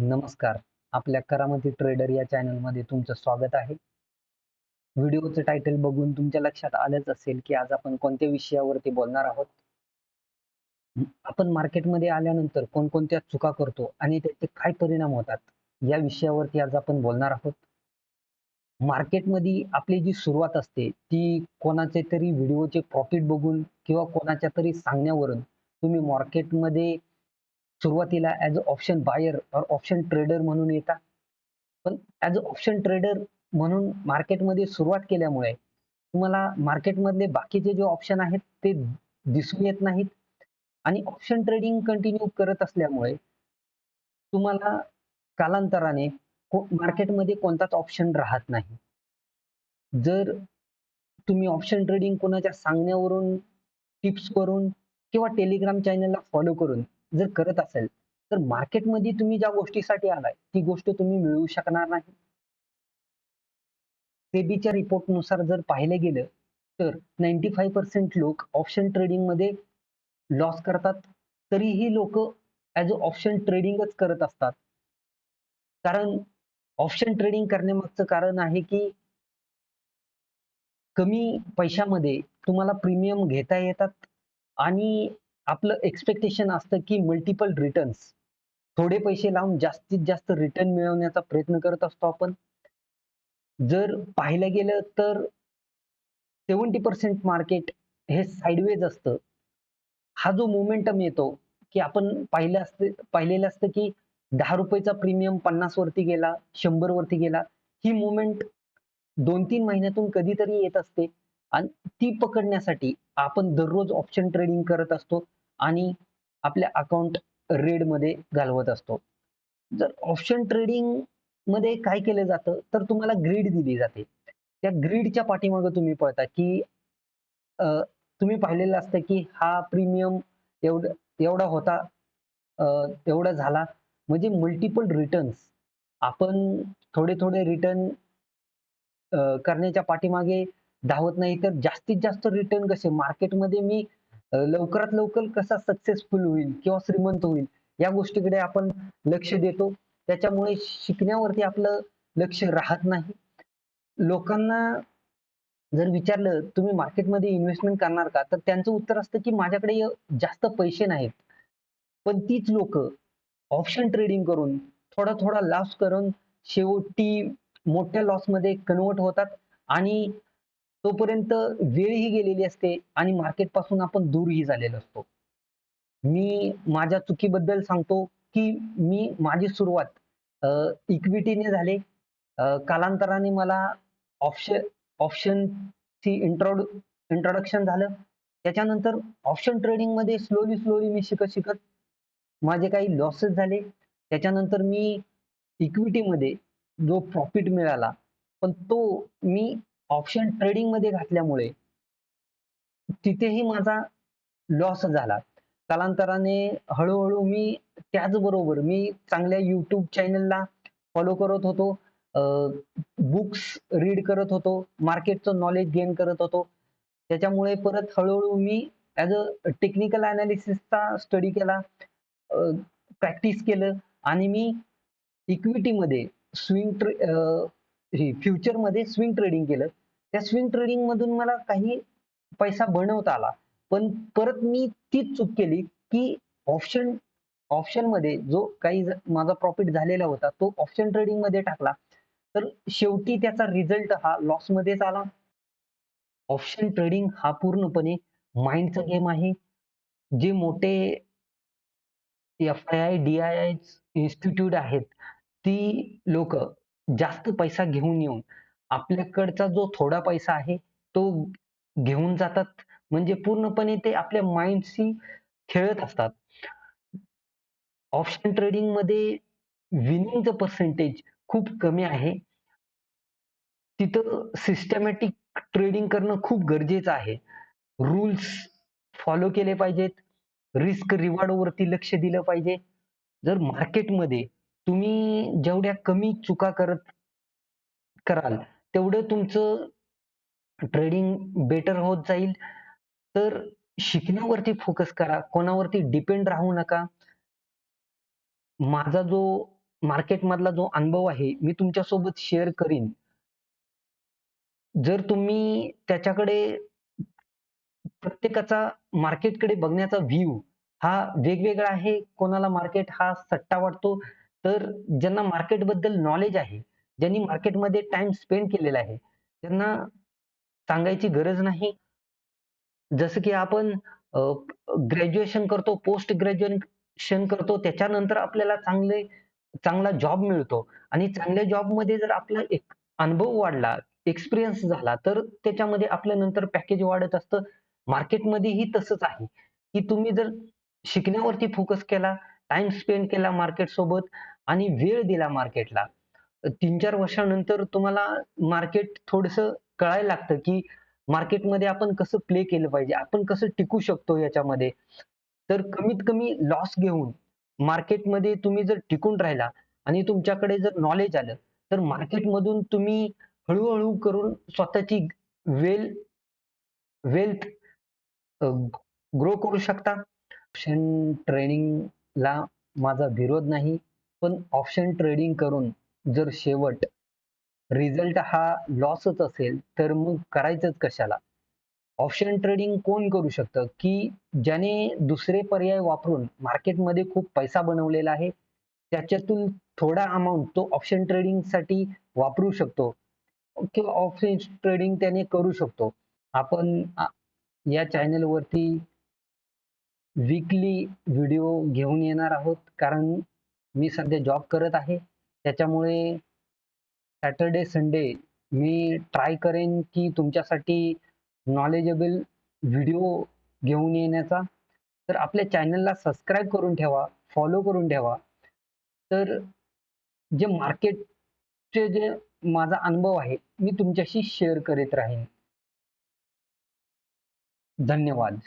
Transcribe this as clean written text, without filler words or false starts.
नमस्कार. आपल्या करामती ट्रेडर या चॅनलमध्ये तुमचं स्वागत आहे. व्हिडिओचं टायटल बघून तुमच्या लक्षात आलंच असेल, की आज आपण कोणत्या विषयावरती बोलणार आहोत. आपण मार्केटमध्ये आल्यानंतर कोणकोणत्या चुका करतो आणि त्याचे काय परिणाम होतात, या विषयावरती आज आपण बोलणार आहोत. मार्केटमध्ये आपली जी सुरुवात असते, ती कोणाचे तरी व्हिडिओचे प्रॉफिट बघून किंवा कोणाच्या तरी सांगण्यावरून तुम्ही मार्केटमध्ये सुरुवातीला ॲज अ ऑप्शन बायर और ऑप्शन ट्रेडर म्हणून येता. पण ॲज अ ऑप्शन ट्रेडर म्हणून मार्केटमध्ये सुरुवात केल्यामुळे तुम्हाला मार्केटमधले बाकीचे जे ऑप्शन आहेत ते दिसून येत नाहीत आणि ऑप्शन ट्रेडिंग कंटिन्यू करत असल्यामुळे तुम्हाला कालांतराने मार्केटमध्ये कोणताच ऑप्शन राहत नाही. जर तुम्ही ऑप्शन ट्रेडिंग कोणाच्या सांगण्यावरून, टिप्सवरून किंवा टेलिग्राम चॅनलला फॉलो करून जर करत असाल, तर मार्केटमध्ये तुम्ही ज्या गोष्टीसाठी आलाय, ती गोष्ट तुम्ही मिळवू शकणार नाही. सेबीच्या रिपोर्टनुसार जर पाहिलं गेलं, तर 95% लोक ऑप्शन ट्रेडिंगमध्ये लॉस करतात. तरीही लोकं ॲज अ ऑप्शन ट्रेडिंगच करत असतात. कारण ऑप्शन ट्रेडिंग करण्यामागचं कारण आहे, की कमी पैशामध्ये तुम्हाला प्रीमियम घेता येतात आणि आपलं एक्स्पेक्टेशन असतं, की मल्टिपल रिटर्न्स. थोडे पैसे लावून जास्तीत जास्त रिटर्न मिळवण्याचा प्रयत्न करत असतो आपण. जर पाहायला गेलं तर 70% मार्केट हे साइडवेज असतं. हा जो मोमेंटम येतो, की आपण पाहिलेलं असतं, की ₹10 चा प्रीमियम 50 वरती गेला, 100 वरती गेला. ही मूव्हमेंट 2-3 महिन्यातून कधीतरी येत असते आणि ती पकडण्यासाठी आपण दररोज ऑप्शन ट्रेडिंग करत असतो आणि आपल्या अकाउंट रेडमध्ये घालवत असतो. जर ऑप्शन ट्रेडिंगमध्ये काय केलं जातं, तर तुम्हाला ग्रीड दिली जाते. त्या ग्रीडच्या पाठीमागे तुम्ही पळता, की अ, तुम्ही पाहिलेलं असतं, की हा प्रीमियम एवढा एवढा होता, अ, एवढा झाला. म्हणजे मल्टिपल रिटर्न्स. आपण थोडे-थोडे रिटर्न करण्याच्या पाठीमागे धावत नाही, तर जास्तीत जास्त रिटर्न कसे मार्केटमध्ये मी लवकरात लवकर कसा सक्सेसफुल होईल किंवा श्रीमंत होईल, या गोष्टीकडे आपण लक्ष देतो. त्याच्यामुळे शिकण्यावरती आपलं लक्ष राहत नाही. लोकांना जर विचारलं, "तुम्ही मार्केटमध्ये इन्व्हेस्टमेंट करणार का?" तर त्यांचं उत्तर असतं, की "माझ्याकडे जास्त पैसे नाहीत." पण तीच लोकं ऑप्शन ट्रेडिंग करून, थोडा-थोडा लॉस करून शेवटी मोठ्या लॉसमध्ये कन्व्हर्ट होतात आणि तोपर्यंत वेळही गेलेली असते आणि मार्केटपासून आपण दूरही झालेलो असतो. मी माझ्या चुकीबद्दल सांगतो, की माझी सुरुवात अ, इक्विटीने झाली. कालांतराने मला ऑप्शन ऑप्शनची इंट्रोडक्शन झालं. त्याच्यानंतर ऑप्शन ट्रेडिंगमध्ये स्लोली मी शिकत-शिकत माझे काही लॉसेस झाले. त्याच्यानंतर मी इक्विटीमध्ये जो प्रॉफिट मिळाला, पण तो मी ऑप्शन ट्रेडिंगमध्ये घातल्यामुळे तिथेही माझा लॉस झाला. कालांतराने हळू-हळू त्याचबरोबर मी चांगल्या YouTube चॅनलला फॉलो करत होतो. बुक्स रीड करत होतो. मार्केटचं नॉलेज गेन करत होतो. त्याच्यामुळे परत हळू मी ॲज अ टेक्निकल एनालिसिसचा स्टडी केला. प्रॅक्टिस केलं आणि मी इक्विटीमध्ये स्विंग ट्रे फ्युचरमध्ये स्विंग ट्रेडिंग केलं. त्या स्विंग ट्रेडिंगमधून मला काही पैसा बनवता आला. पण परत मी तीच चूक केली, की ऑप्शन ऑप्शनमध्ये जो काही माझा प्रॉफिट झालेला होता, तो ऑप्शन ट्रेडिंगमध्ये टाकला. तर शेवटी त्याचा रिझल्ट हा लॉसमध्येच आला. ऑप्शन ट्रेडिंग हा पूर्णपणे माइंडचा गेम आहे. जे मोठे एफ-आय-आय, डी-आय-आय इन्स्टिट्यूट आहेत, ती लोकं जास्त पैसा घेऊन येऊन आपल्याकडचा जो थोडा पैसा आहे, तो घेऊन जातात. म्हणजे पूर्णपणे ते आपल्या माइंडशी खेळत असतात. ऑप्शन ट्रेडिंगमध्ये विनिंगचं पर्सेंटेज खूप कमी आहे. तिथं सिस्टमॅटिक ट्रेडिंग करणं खूप गरजेचं आहे. रूल्स फॉलो केले पाहिजेत. रिस्क रिवॉर्ड वरती लक्ष दिलं पाहिजे. जर मार्केटमध्ये तुम्ही जेवढ्या कमी चुका कराल, तेवढं तुमचं ट्रेडिंग बेटर होत जाईल. तर शिकण्यावरती फोकस करा. कोणावरती डिपेंड राहू नका. माझा जो मार्केटमधला जो अनुभव आहे, मी तुमच्यासोबत शेअर करीन. जर तुम्ही त्याच्याकडे प्रत्येकाचा मार्केटकडे बघण्याचा व्ह्यू हा वेगवेगळा आहे. कोणाला मार्केट हा सट्टा वाटतो, तर ज्यांना मार्केटबद्दल नॉलेज आहे, ज्यांनी मार्केटमध्ये टाईम स्पेंड केलेला आहे, त्यांना सांगायची गरज नाही. जसं की आपण ग्रॅज्युएशन करतो, पोस्ट ग्रॅज्युएशन करतो, त्याच्यानंतर आपल्याला चांगला जॉब मिळतो आणि चांगल्या जॉबमध्ये जर आपला एक अनुभव वाढला, एक्सपिरियन्स झाला, तर त्याच्यामध्ये आपलं नंतर पॅकेज वाढत असतं. मार्केटमध्येही तसंच आहे, की तुम्ही जर शिकण्यावरती फोकस केला, टाईम स्पेंड केला मार्केटसोबत आणि वेळ दिला मार्केटला, 3-4 वर्षानंतर तुम्हाला मार्केट थोडंसं कळायला लागतं, की मार्केटमध्ये आपण कसं प्ले केलं पाहिजे, आपण कसं टिकू शकतो याच्यामध्ये. तर कमीत कमी लॉस घेऊन मार्केटमध्ये तुम्ही जर टिकून राहिला आणि तुमच्याकडे जर नॉलेज आलं, तर मार्केटमधून तुम्ही हळू करून स्वतःची वेल वेल्थ ग्रो करू शकता. ऑप्शन ट्रेडिंगला माझा विरोध नाही. पण ऑप्शन ट्रेडिंग करून जर शेवट रिझल्ट हा लॉसच असेल, तर मग करायचंच कशाला? ऑप्शन ट्रेडिंग कोण करू शकतं, की ज्याने दुसरे पर्याय वापरून मार्केटमध्ये खूप पैसा बनवलेला आहे. त्याच्यातून थोडा अमाउंट तो ऑप्शन ट्रेडिंगसाठी वापरू शकतो किंवा ऑप्शन ट्रेडिंग त्याने करू शकतो. आपण या चॅनलवरती वीकली व्हिडिओ घेऊन येणार आहोत. कारण मी सध्या जॉब करत आहे. त्याच्यामुळे सॅटर्डे, संडे मी ट्राय करेन, की तुमच्यासाठी नॉलेजेबल व्हिडिओ घेऊन येण्याचा. तर आपल्या चॅनलला सबस्क्राईब करून ठेवा, फॉलो करून ठेवा. तर जे मार्केटचे जे माझा अनुभव आहे, मी तुमच्याशी शेअर करीत राहीन. धन्यवाद.